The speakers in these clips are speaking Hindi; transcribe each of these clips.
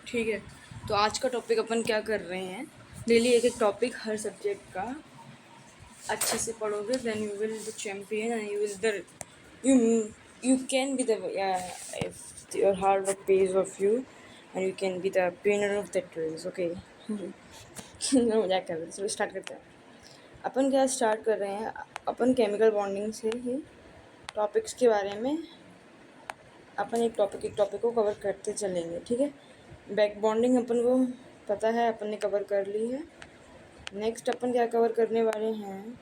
ठीक है। तो आज का टॉपिक अपन क्या कर रहे हैं, डेली एक एक टॉपिक हर सब्जेक्ट का अच्छे से पढ़ोगे, then you will the champion and you will the you you can be the if your hard work pays off you and you can be the winner of that race. Okay. मजाक कर रहे हैं, चलो स्टार्ट करते हैं। अपन क्या स्टार्ट कर रहे हैं, अपन केमिकल बॉन्डिंग से ही टॉपिक्स के बारे में अपन एक टॉपिक को कवर करते चलेंगे। ठीक है। बैक बॉन्डिंग अपन को पता है, अपन ने कवर कर ली है। नेक्स्ट अपन क्या कवर करने वाले हैं,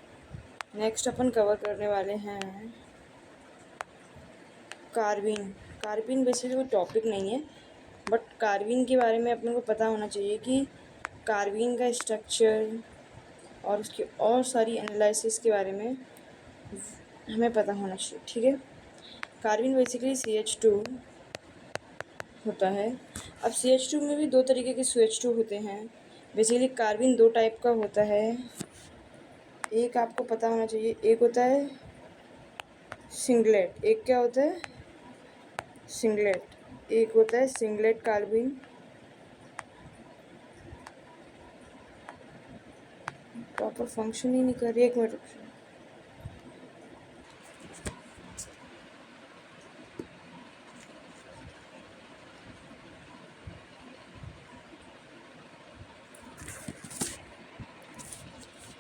नेक्स्ट अपन कवर करने वाले हैं कार्बिन। कार्बिन बेसिकली कोई टॉपिक नहीं है, बट कार्बिन के बारे में अपन को पता होना चाहिए कि कार्बिन का स्ट्रक्चर और उसकी और सारी एनालिसिस के बारे में हमें पता होना चाहिए। ठीक है। कार्बिन बेसिकली CH2 होता है। अब CH2 में भी दो तरीके के CH2 होते हैं। बेसिकली कार्बिन दो टाइप का होता है। एक आपको पता होना चाहिए, एक होता है सिंगलेट। एक क्या होता है? सिंगलेट। एक होता है सिंगलेट कार्बिन। प्रॉपर फंक्शन ही नहीं कर रही, एक मिनट।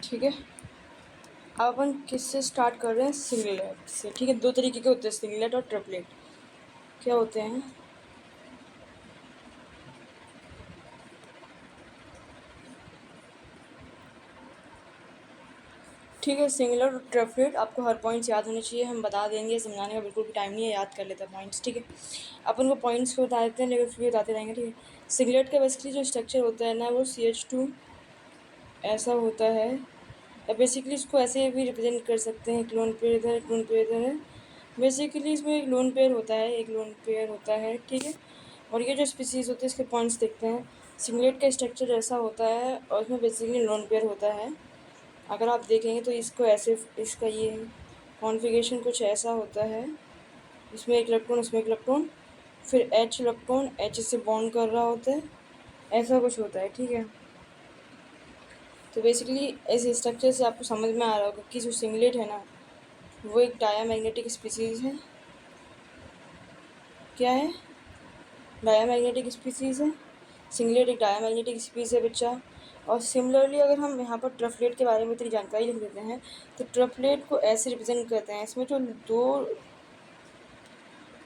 ठीक है। अब अपन किससे स्टार्ट कर रहे हैं? सिंगलेट से। ठीक है। दो तरीके के होते हैं, सिंगलेट और ट्रिपलेट। क्या होते हैं? ठीक है। सिंगलेट और ट्रिपलेट आपको हर पॉइंट्स याद होने चाहिए, हम बता देंगे, समझाने का बिल्कुल भी टाइम नहीं है, याद कर लेते हैं पॉइंट्स। ठीक है। अपन को पॉइंट्स को बता देते हैं, लेकिन फिर बताते रहेंगे। ठीक है। सिंगलेट का बेसिकली जो स्ट्रक्चर होता है ना, वो CH2 ऐसा होता है। या बेसिकली इसको ऐसे भी रिप्रेजेंट कर सकते हैं, एक लोन पेयर इधर, एक लोन पेयर इधर है। बेसिकली इसमें एक लोन पेयर होता है, एक लोन पेयर होता है। ठीक है। और ये जो स्पीसीज होते हैं, इसके पॉइंट्स देखते हैं। सिंगलेट का स्ट्रक्चर ऐसा होता है और इसमें बेसिकली लोन पेयर होता है। अगर आप देखेंगे तो इसको ऐसे, इसका ये कॉन्फ़िगरेशन कुछ ऐसा होता है। इसमें एक इलेक्ट्रॉन, इसमें एक इलेक्ट्रॉन, फिर H इलेक्ट्रॉन H से बॉन्ड कर रहा होता है, ऐसा कुछ होता है। ठीक है। तो बेसिकली इस स्ट्रक्चर से आपको समझ में आ रहा होगा कि जो सिंगलेट है ना, वो एक डायामैग्नेटिक स्पीसीज़ है। क्या है? डायामैग्नेटिक स्पीसीज़ है। सिंगलेट एक डायामैग्नेटिक स्पीसीज़ है बच्चा। और सिमिलरली अगर हम यहाँ पर ट्रिपलेट के बारे में इतनी जानकारी लिख देते हैं, तो ट्रिपलेट को ऐसे रिप्रेजेंट करते हैं, इसमें जो दो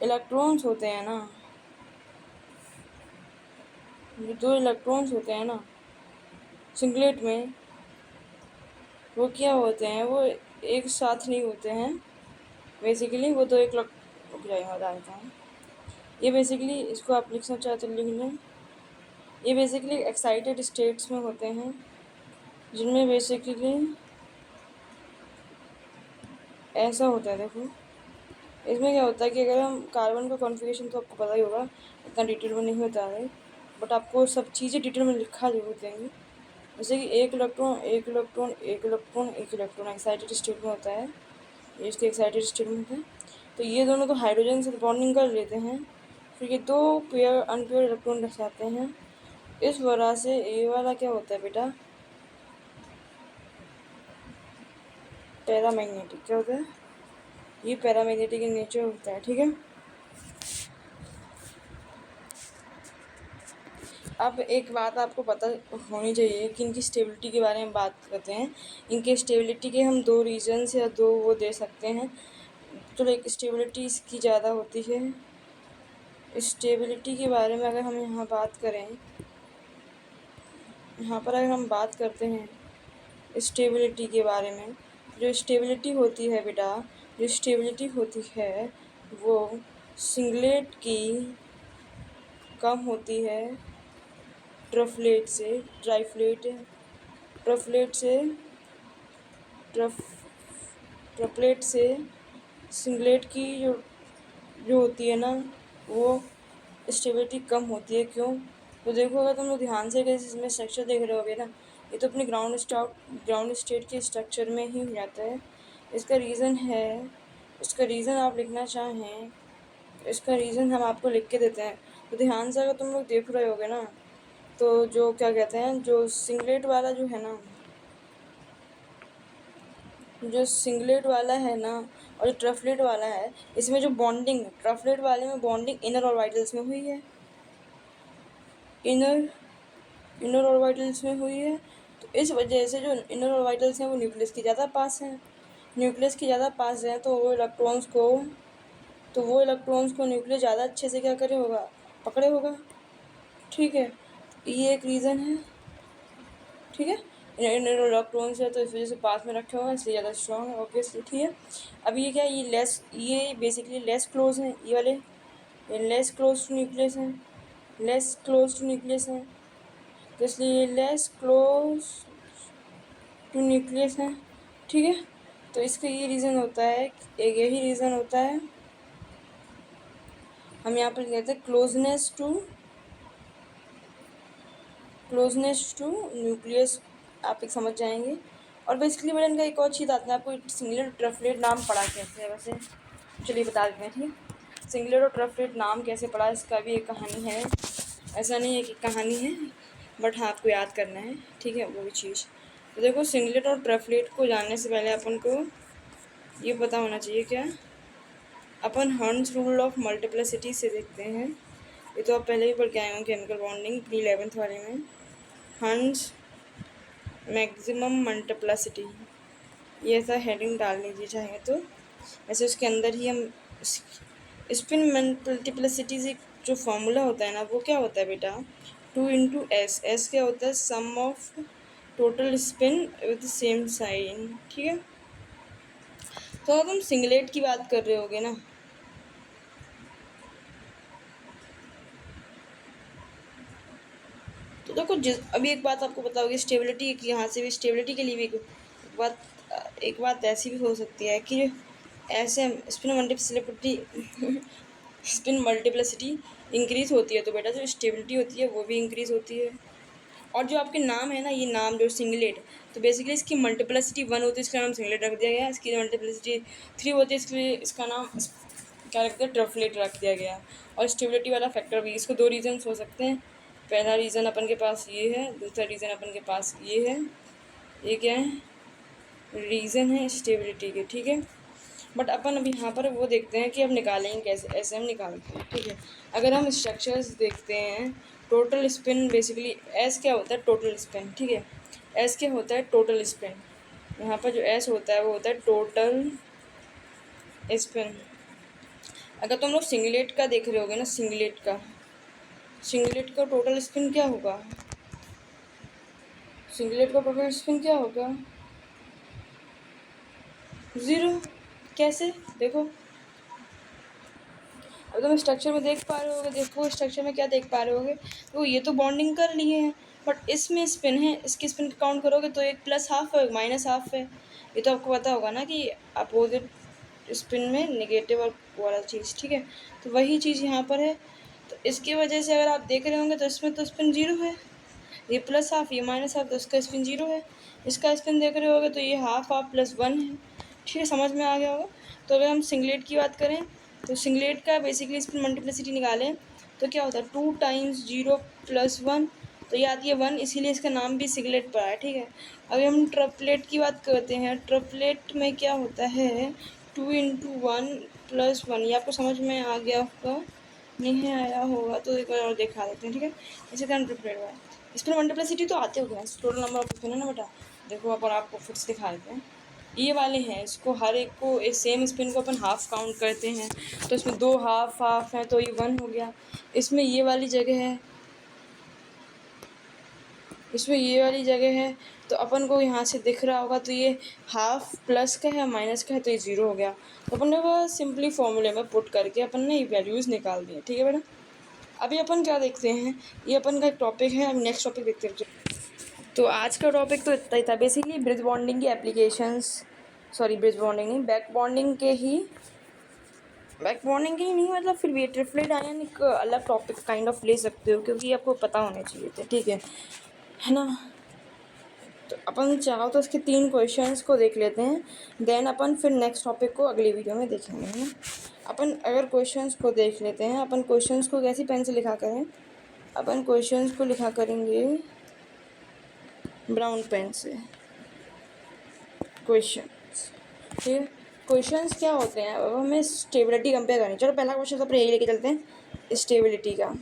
इलेक्ट्रॉन्स होते हैं ना, जो दो इलेक्ट्रॉन्स होते हैं ना सिंगलेट में, वो क्या होते हैं, वो एक साथ नहीं होते हैं। बेसिकली वो दो एक रुक जाइए, बता देता हूँ। ये बेसिकली, इसको आप लिखना चाहते तो लिख लें। ये बेसिकली एक्साइटेड स्टेट्स में होते हैं, जिनमें बेसिकली ऐसा होता है। देखो, इसमें क्या होता है कि अगर हम कार्बन का कॉन्फ़िगरेशन, तो आपको पता ही होगा, इतना डिटेल में नहीं बता रहे, बट आपको सब चीज़ें डिटेल में लिखा जरूर देंगे। जैसे कि एक इलेक्ट्रॉन, एक इलेक्ट्रॉन, एक इलेक्ट्रॉन, एक इलेक्ट्रॉन एक्साइटेड स्टेट में होता है, ये इसके एक्साइटेड स्टेट में होता है। तो ये दोनों तो हाइड्रोजन से बॉन्डिंग कर लेते हैं, फिर ये दो पेयर अनपेयर इलेक्ट्रॉन रख जाते हैं। इस वजह से ये वाला क्या होता है बेटा, पैरामैग्नेटिक। क्या होता है? ये पैरामैग्नेटिक इन नेचर होता है। ठीक है। अब एक बात आपको पता होनी चाहिए कि इनकी स्टेबिलिटी के बारे में बात करते हैं। इनके स्टेबिलिटी के हम दो रीजन्स या दो वो दे सकते हैं। तो लाइक स्टेबिलिटी इसकी ज़्यादा होती है। स्टेबिलिटी के बारे में अगर हम यहाँ बात करें, यहाँ पर अगर हम बात करते हैं स्टेबिलिटी के बारे में, जो स्टेबिलिटी होती है बेटा, जो स्टेबिलिटी होती है वो सिंगलेट की कम होती है ट्रफलेट से, ट्राइफ्लेट, ट्रफलेट से, ट्रपलेट से सिंगलेट की जो जो होती है ना, वो स्टेबिलिटी कम होती है। क्यों? तो देखो, अगर तुम लोग ध्यान से इसमें स्ट्रक्चर देख रहे होगे ना, ये तो अपने ग्राउंड स्टेट के स्ट्रक्चर में ही हो जाता है। इसका रीज़न है, इसका रीज़न आप लिखना चाहें, इसका रीज़न हम आपको लिख के देते हैं। तो ध्यान से अगर तुम लोग देख रहे होगे ना, तो जो क्या कहते हैं, जो सिंगलेट वाला जो है ना, जो सिंगलेट वाला है ना और जो ट्रफलेट वाला है, इसमें जो बॉन्डिंग ट्रफलेट वाले में बॉन्डिंग इनर ऑर्बिटल्स में हुई है, इनर इनर ऑर्बिटल्स में हुई है। तो इस वजह से जो इनर ऑर्बिटल्स हैं वो न्यूक्लियस के ज़्यादा पास हैं, न्यूक्लियस के ज़्यादा पास हैं, तो वो इलेक्ट्रॉन्स को न्यूक्लियस ज़्यादा अच्छे से क्या करे होगा, पकड़े होगा। ठीक है, ये एक रीज़न है। ठीक है, इनर इलेक्ट्रॉन्स है तो इस वजह से पास में रखे होगा, इसलिए ज़्यादा स्ट्रॉन्ग है ऑब्वियसली। ठीक है, अब ये क्या है, ये बेसिकली लेस क्लोज हैं, ये वाले, ये लेस क्लोज टू न्यूक्लियस हैं, लेस क्लोज टू न्यूक्लियस हैं, तो इसलिए लेस क्लोज टू न्यूक्लियस हैं। ठीक है, तो इसका ये रीज़न होता है, एक यही रीज़न होता है, हम यहाँ पर कहते हैं क्लोजनेस टू न्यूक्लियस, आप एक समझ जाएंगे। और बेसिकली मैंने इनका एक और चीज़ आता है, आपको सिंगलेट और ट्रफलेट नाम पढ़ा कैसे है वैसे, चलिए बता देते हैं। ठीक है, सिंगलेट और ट्रफलेट नाम कैसे पढ़ा, इसका भी एक कहानी है, ऐसा नहीं है कि कहानी है, बट हाँ आपको याद करना है। ठीक है, वो भी चीज़। तो देखो, सिंगलेट और ट्रफलेट को जानने से पहले अपन को ये पता होना चाहिए क्या, अपन हर्न्स रूल ऑफ मल्टीप्लिसिटी से देखते हैं। ये तो आप पहले ही पढ़ के आए होंगे केमिकल बॉन्डिंग प्री 11th वाले में। हर्न्स मैक्सिमम मल्टीप्लिसिटी, ये ऐसा हेडिंग डाल लीजिए चाहे तो, ऐसे उसके अंदर ही हम स्पिन मल्टीप्लिसिटी से जो फॉर्मूला होता है ना, वो क्या होता है बेटा, 2 × S क्या होता है, sum of total spin with same sign. ठीक है, तो अब हम सिंगलेट की बात कर रहे होगे ना, तो देखो अभी एक बात आपको बताओगे, स्टेबिलिटी की, यहाँ से भी स्टेबिलिटी के लिए भी एक बात ऐसी भी हो सकती है कि ऐसे स्पिन मल्टीप्लिसिटी इंक्रीज होती है, तो बेटा जो स्टेबिलिटी होती है वो भी इंक्रीज होती है। और जो आपके नाम है ना, ये नाम जो सिंगलेट, तो बेसिकली इसकी मल्टीप्लिसिटी 1 होती है, इसका नाम सिंगलेट रख दिया गया। इसकी मल्टीप्लिसिटी 3 होती है, इसलिए इसका नाम क्या रख दिया, ट्रफलेट रख दिया गया। और स्टेबिलिटी वाला फैक्टर भी, इसको 2 रीजन हो सकते हैं। पहला रीज़न अपन के पास ये है, दूसरा रीज़न अपन के पास ये है। ये क्या है, रीज़न है स्टेबिलिटी के। ठीक है, बट अपन अभी यहाँ पर वो देखते हैं कि अब निकालेंगे कैसे, ऐसे हम निकालते हैं। ठीक है, अगर हम स्ट्रक्चर्स देखते हैं, टोटल स्पिन बेसिकली एस क्या होता है, टोटल स्पिन। ठीक है, एस क्या होता है, टोटल स्पिन। यहाँ पर जो एस होता है वो होता है टोटल स्पिन। अगर तुम लोग सिंगलेट का देख रहे होगे ना, सिंगलेट का टोटल स्पिन क्या होगा, सिंगलेट का टोटल स्पिन क्या होगा, 0। कैसे, देखो अब तुम स्ट्रक्चर में देख पा रहे होगे, देखो स्ट्रक्चर में क्या देख पा रहे होगे, तो ये तो बॉन्डिंग कर लिए हैं, बट इसमें स्पिन है, इसकी स्पिन काउंट करोगे तो एक +½ है, एक -½ है। ये तो आपको पता होगा ना कि अपोजिट स्पिन में नेगेटिव और वाला चीज़। ठीक है, तो वही चीज़ यहाँ पर है। तो इसकी वजह से अगर आप देख रहे होंगे तो इसमें तो स्पिन 0 है, ये +½ ये -½ तो इसका स्पिन 0 है। इसका स्पिन देख रहे होगे तो ये ½ +1 है। ठीक है, समझ में आ गया होगा। तो अगर हम सिंगलेट की बात करें, तो सिंगलेट का बेसिकली स्पिन मल्टीप्लिसिटी निकालें तो क्या होता है, 2 × 0 + 1, तो ये आती है 1, इसीलिए इसका नाम भी सिंगलेट पड़ा है। ठीक है, अगर हम ट्रपलेट की बात करते हैं, ट्रपलेट में क्या होता है, 2 × 1 + 1। ये आपको समझ में आ गया होगा, नहीं आया होगा तो एक बार और दिखा देते हैं। ठीक है, इसी तरह ट्रिपलेट हुआ है, स्पिन मल्टीप्लिसिटी तो आते होगा, टोटल नंबर ऑफ स्पिन है ना बेटा। देखो अपन आपको फिर से दिखा देते हैं, ये वाले हैं, इसको हर एक को एक सेम स्पिन को अपन हाफ काउंट करते हैं, तो इसमें 2 हाफ है तो ये 1 हो गया। इसमें ये वाली जगह है, इसमें ये वाली जगह है, तो अपन को यहाँ से दिख रहा होगा, तो ये हाफ प्लस का है माइनस का है तो ये 0 हो गया। तो अपन ने वो सिंपली फॉर्मूले में पुट करके अपन ने ये वैल्यूज़ निकाल दिए। ठीक है बेटा, अभी अपन क्या देखते हैं, ये अपन का एक टॉपिक है, अब नेक्स्ट टॉपिक देखते हैं। तो आज का टॉपिक तो इतना ही था, बेसिकली ब्रिज बॉन्डिंग की एप्लीकेशंस, सॉरी ब्रिज बॉन्डिंग नहीं, बैक बॉन्डिंग के ही नहीं, मतलब फिर भी ट्रिपलेट आयन एक अलग टॉपिक काइंड ऑफ ले सकते हो, क्योंकि आपको पता होने चाहिए थे। ठीक है ना। तो अपन चाहो तो इसके 3 क्वेश्चंस को देख लेते हैं, देन अपन फिर नेक्स्ट टॉपिक को अगली वीडियो में देखेंगे, है ना। अपन अगर क्वेश्चंस को देख लेते हैं, अपन क्वेश्चंस को कैसी पेन से लिखा करें, अपन क्वेश्चंस को लिखा करेंगे ब्राउन पेन से। क्वेश्चंस, ठीक है। क्वेश्चंस क्या होते हैं, अब हमें स्टेबिलिटी कंपेयर करनी। चलो पहला क्वेश्चन अपने यही लेके चलते हैं, स्टेबिलिटी का।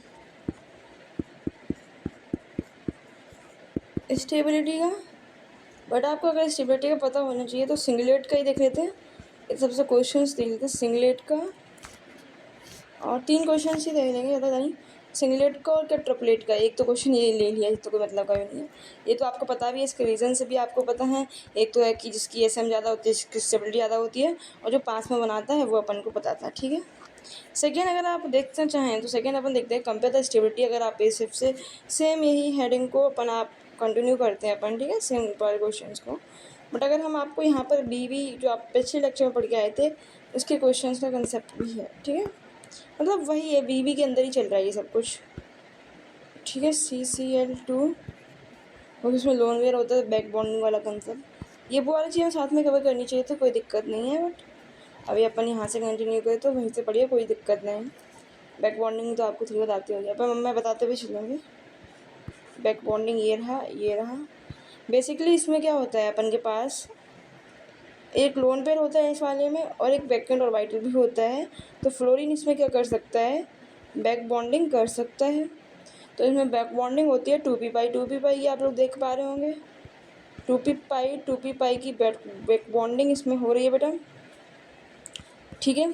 स्टेबिलिटी का बट आपको अगर स्टेबिलिटी का पता होना चाहिए तो सिंगलेट का ही देख लेते हैं। इस सबसे क्वेश्चंस देख लेते हैं सिंगलेट का, और 3 क्वेश्चन ही देख लेंगे, ज़्यादा नहीं। सिंगलेट का और क्या ट्रिपलेट का, एक तो क्वेश्चन ये ले लिया, इस तो कोई मतलब का भी नहीं है। ये तो आपको पता भी है, इसके रीज़न से भी आपको पता है। एक तो है कि जिसकी एसएम ज़्यादा होती है, जिसकी स्टेबिलिटी ज़्यादा होती है, और जो पास में बनाता है वो अपन को बताता है, ठीक है। सेकेंड अगर आप देखना चाहें तो सेकेंड अपन देखते हैं कंपेयर द स्टेबिलिटी। अगर आप इस से सेम यही हेडिंग को अपन आप कंटिन्यू करते हैं अपन, ठीक है, सेम पर क्वेश्चन को। बट अगर हम आपको यहाँ पर बीवी जो आप पिछले लेक्चर में पढ़ के आए थे उसके क्वेश्चन का कंसेप्ट भी है, ठीक है, मतलब वही है, बीवी के अंदर ही चल रहा है ये सब कुछ, ठीक है। CCl2 और उसमें लोन वेयर होता है, बैक बॉन्डिंग वाला कंसेप्ट, ये वो वाली चीज़ें साथ में कवर करनी चाहिए, तो कोई दिक्कत नहीं है। बट अभी अपन यहाँ से कंटिन्यू करें तो वहीं से पढ़िए, कोई दिक्कत नहीं। बैक बॉन्डिंग तो आपको थोड़ी बताती होगी, अपन मैं बताते हुए चलूँगी। बैक बॉन्डिंग ये रहा, ये रहा। बेसिकली इसमें क्या होता है, अपन के पास एक लोन पेयर होता है इस वाले में, और एक वैकेंट और वाइटल भी होता है। तो फ्लोरीन इसमें क्या कर सकता है, बैक बॉन्डिंग कर सकता है। तो इसमें बैक बॉन्डिंग होती है 2p पाई, ये आप लोग देख पा रहे होंगे। 2p पाई की बैक बॉन्डिंग इसमें हो रही है बेटा, ठीक है।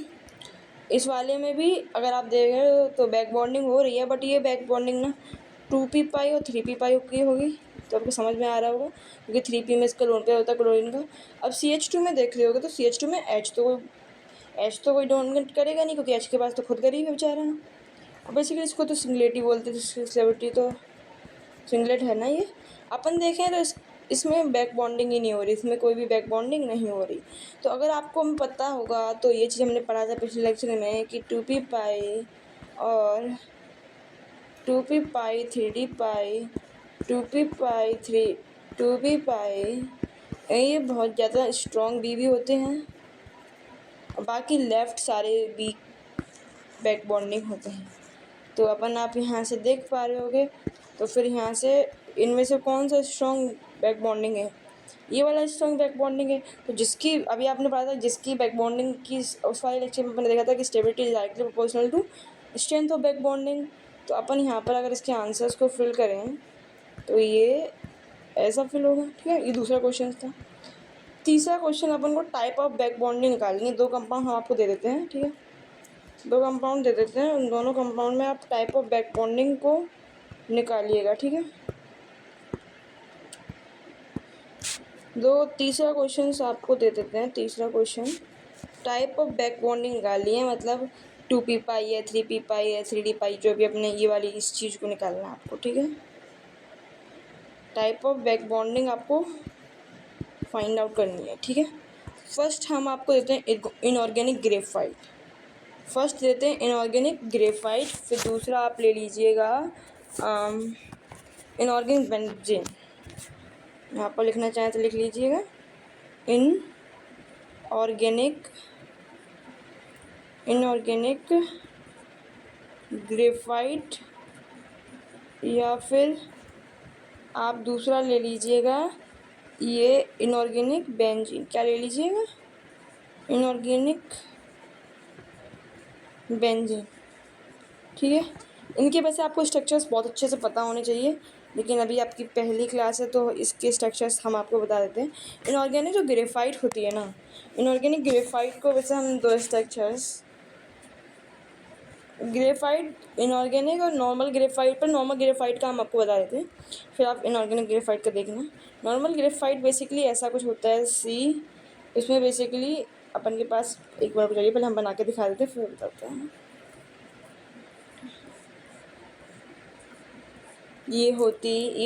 इस वाले में भी अगर आप देख रहे हो तो बैक बॉन्डिंग हो रही है, बट ये बैक बॉन्डिंग ना 2p पाई और 3p पाई की होगी, तो आपको समझ में आ रहा होगा, क्योंकि 3p में इसका लोन पेयर होता है क्लोरीन का। अब CH2 में देख रहे होगे तो CH2 में H तो कोई डोनेट करेगा नहीं, क्योंकि H के पास तो खुद गरीब है बेचारा। अब बेसिकली इसको तो सिंगलेट ही बोलते थे, स्लेबिलिटी तो सिंगलेट है ना ये। अपन देखें तो इसमें बैक बॉन्डिंग ही नहीं हो रही, इसमें कोई भी बैक बॉन्डिंग नहीं हो रही। तो अगर आपको पता होगा तो ये चीज़ हमने पढ़ा था पिछले लेक्चर में कि 2p पाई और 2p पाई 3d पाई 2p पाई ये बहुत ज़्यादा स्ट्रॉन्ग भी होते हैं, और बाकी लेफ़्ट सारे वीक बैक बॉन्डिंग होते हैं। तो अपन आप यहाँ से देख पा रहे होगे, तो फिर यहाँ से इनमें से कौन सा स्ट्रॉन्ग बैक बॉन्डिंग है, ये वाला स्ट्रॉन्ग बैक बॉन्डिंग है। तो जिसकी अभी आपने पढ़ा था, जिसकी बैक बॉन्डिंग की उस वाले लेक्चर में अपने देखा था कि stability is directly proportional to strength of back bonding. तो अपन यहाँ पर अगर इसके आंसर्स को फिल करें तो ये ऐसा फिल होगा, ठीक है। ये दूसरा क्वेश्चन था। तीसरा क्वेश्चन अपन को टाइप ऑफ बैक बॉन्डिंग निकालनी है। 2 कंपाउंड हम आपको दे देते हैं, ठीक है, 2 कंपाउंड दे देते हैं, उन दोनों कंपाउंड में आप टाइप ऑफ बैक बॉन्डिंग को निकालिएगा, ठीक है। तीसरा क्वेश्चन आपको दे देते हैं। तीसरा question type of back bonding निकालिए, मतलब 2p पाई है, 3p पाई है, 3d पाई, जो भी अपने ये वाली इस चीज़ को निकालना है आपको, ठीक है। टाइप ऑफ बैक बॉन्डिंग आपको फाइंड आउट करनी है, ठीक है। फर्स्ट हम आपको देते हैं इनऑर्गेनिक ग्रेफाइट, फर्स्ट देते हैं इनऑर्गेनिक ग्रेफाइट, फिर दूसरा आप ले लीजिएगा इनऑर्गेनिक बेंजीन। यहाँ पर लिखना चाहें तो लिख लीजिएगा इनऑर्गेनिक ग्रेफाइट, या फिर आप दूसरा ले लीजिएगा ये इनऑर्गेनिक बेंजीन। क्या ले लीजिएगा, इनऑर्गेनिक बेंजीन, ठीक है। इनके वैसे आपको स्ट्रक्चर्स बहुत अच्छे से पता होने चाहिए, लेकिन अभी आपकी पहली क्लास है तो इसके स्ट्रक्चर्स हम आपको बता देते हैं। इनऑर्गेनिक जो ग्रेफाइट होती है ना, इनऑर्गेनिक ग्रेफाइट को वैसे हम 2 स्ट्रक्चर्स, ग्रेफाइट इनऑर्गेनिक और नॉर्मल ग्रेफाइट, पर नॉर्मल ग्रेफाइट का हम आपको बता देते हैं, फिर आप इनऑर्गेनिक ग्रेफाइट का देखना। नॉर्मल ग्रेफाइट बेसिकली ऐसा कुछ होता है इसमें बेसिकली अपन के पास, एक बार बताइए, पहले हम बना के दिखा देते हैं फिर बताते हैं। ये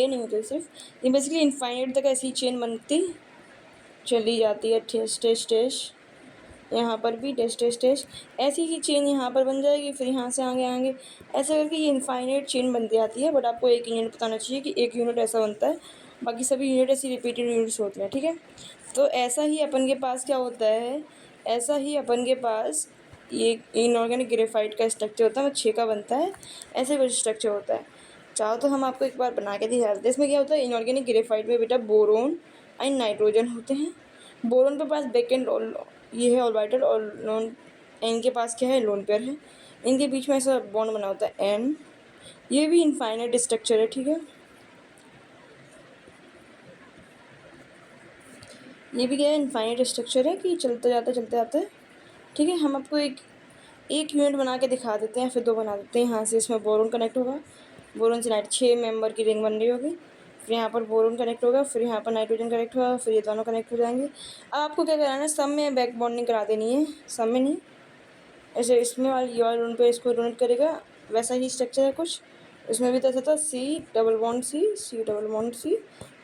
नहीं होती सिर्फ, ये बेसिकली इनफाइनाइट तक ऐसी चेन बनती चली जाती है, टेस्ट यहाँ पर भी टेस्ट ऐसी ही चेन यहाँ पर बन जाएगी, फिर यहाँ से आगे आगे ऐसे करके ये इनफाइनाइट चेन बनती जाती है। बट आपको एक यूनिट बताना चाहिए कि एक यूनिट ऐसा बनता है, बाकी सभी यूनिट ऐसी रिपीटेड यूनिट्स होती हैं, ठीक है। तो ऐसा ही अपन के पास क्या होता है, ऐसा ही अपन के पास ये इनऑर्गेनिक ग्रेफाइट का स्ट्रक्चर होता है, वो 6 का बनता है, ऐसे कुछ स्ट्रक्चर होता है। चाहो तो हम आपको एक बार बना के दिखा देते हैं। इसमें क्या होता है, इनऑर्गेनिक ग्रेफाइट में बेटा बोरोन एंड नाइट्रोजन होते हैं। बोरोन के पास बेकेंड ये है ऑर्बिटल और लोन, इनके पास क्या है, लोन पेयर है। इनके बीच में ऐसा बॉन्ड बना होता है एन। ये भी इनफाइनाइट स्ट्रक्चर है, ठीक है। ये भी क्या है, इनफाइनाइट स्ट्रक्चर है कि चलते जाता है, ठीक है। हम आपको एक यूनिट बना के दिखा देते हैं, फिर 2 बना देते हैं। यहाँ से इसमें बोरोन कनेक्ट होगा, बोरोन से 6 मेंबर की रिंग बन रही होगी, फिर यहाँ पर बोरोन कनेक्ट होगा, फिर यहाँ पर नाइट्रोजन कनेक्ट होगा, फिर ये दोनों कनेक्ट हो जाएंगे। अब आपको क्या कराना है, सब में बैक बॉन्डिंग करा देनी है, सब में नहीं। ऐसे इसमें वाली ये वाले पे इसको डोनेट करेगा, वैसा ही स्ट्रक्चर है कुछ। इसमें भी तो ऐसा था, C double bond C double bond C,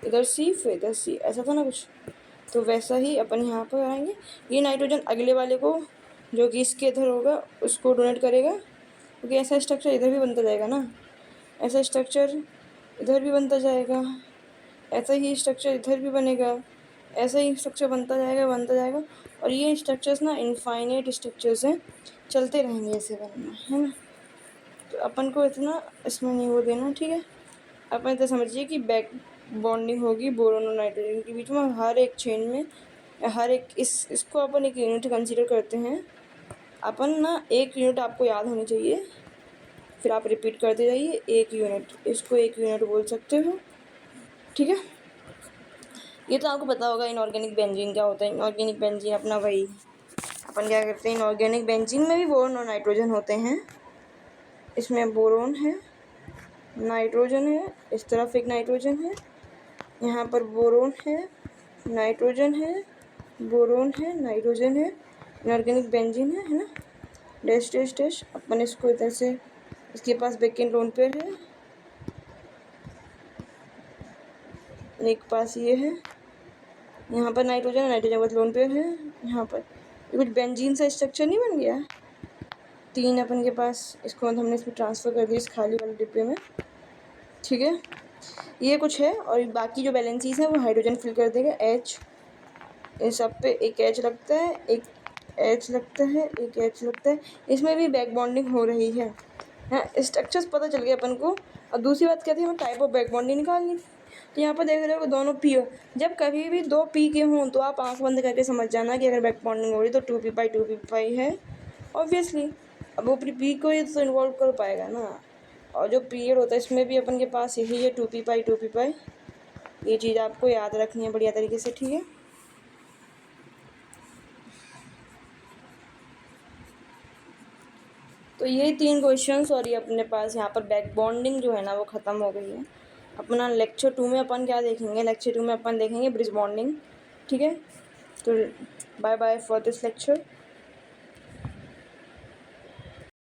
इधर सी फिर इधर सी, ऐसा था ना कुछ। तो वैसा ही अपन यहाँ पर आएंगे। ये नाइट्रोजन अगले वाले को, जो कि इसके इधर होगा, उसको डोनेट करेगा, क्योंकि ऐसा स्ट्रक्चर इधर भी बनता जाएगा ना, ऐसा स्ट्रक्चर इधर भी बनता जाएगा, ऐसा ही स्ट्रक्चर इधर भी बनेगा, ऐसा ही स्ट्रक्चर बनता जाएगा। और ये स्ट्रक्चर्स ना इनफाइनाइट स्ट्रक्चर्स हैं, चलते रहेंगे ऐसे बनना, है ना। तो अपन को इतना इसमें नहीं वो देना, ठीक है। अपन इतना समझिए कि बैक बॉन्डिंग होगी बोरोन और नाइट्रोजन के बीच में, हर एक चेन में, हर एक इसको अपन एक यूनिट कंसीडर करते हैं। अपन ना एक यूनिट आपको याद होनी चाहिए, फिर आप रिपीट करते जाइए, एक यूनिट, इसको एक यूनिट बोल सकते हो, ठीक है। ये तो आपको पता होगा इनऑर्गेनिक बेंजीन क्या होता है। इनऑर्गेनिक बेंजीन अपना वही, अपन क्या करते हैं, इनऑर्गेनिक बेंजीन में भी बोरोन और नाइट्रोजन होते हैं। इसमें बोरोन है, नाइट्रोजन है, इस तरफ एक नाइट्रोजन है, यहाँ पर बोरोन है, नाइट्रोजन है, बोरोन है, नाइट्रोजन है, इनऑर्गेनिक बेंजीन है ना। डैश डैश डैश, अपन इसको इधर से, इसके पास बेकेंड लोन पेयर है, एक पास ये है, यहाँ पर नाइट्रोजन के पास लोन पेयर है, यहाँ पर ये कुछ बेंजीन सा स्ट्रक्चर नहीं बन गया। 3 अपन के पास, इसको हमने इसमें ट्रांसफ़र कर दिया इस खाली वाले डिब्बे में, ठीक है। ये कुछ है, और बाकी जो बैलेंसीज हैं वो हाइड्रोजन फिल कर देगा, H। इन सब पे एक H लगता है, एक H लगता है, एक H लगता है। इसमें भी बैक बॉन्डिंग हो रही है, हाँ। स्ट्रक्चर्स पता चल गया अपन को। और दूसरी बात क्या थी, हमें टाइप ऑफ बैक बॉन्डिंग निकालनी। तो यहाँ पर देख रहे हो दोनों पी, जब कभी भी 2 पी के हों तो आप आंख बंद करके समझ जाना कि अगर बैक बॉन्डिंग हो रही तो 2p/2p है ऑब्वियसली। अब वो पी को ही तो इन्वॉल्व कर पाएगा ना। और जो पीरियड होता है इसमें भी अपन के पास यही है, 2p/2p। ये चीज़ आपको याद रखनी है बढ़िया तरीके से, ठीक है। तो यही 3 क्वेश्चंस, और ये अपने पास यहाँ पर बैक बॉन्डिंग जो है ना वो ख़त्म हो गई है। अपना लेक्चर 2 में अपन क्या देखेंगे, लेक्चर 2 में अपन देखेंगे ब्रिज बॉन्डिंग, ठीक है। तो bye bye for this lecture.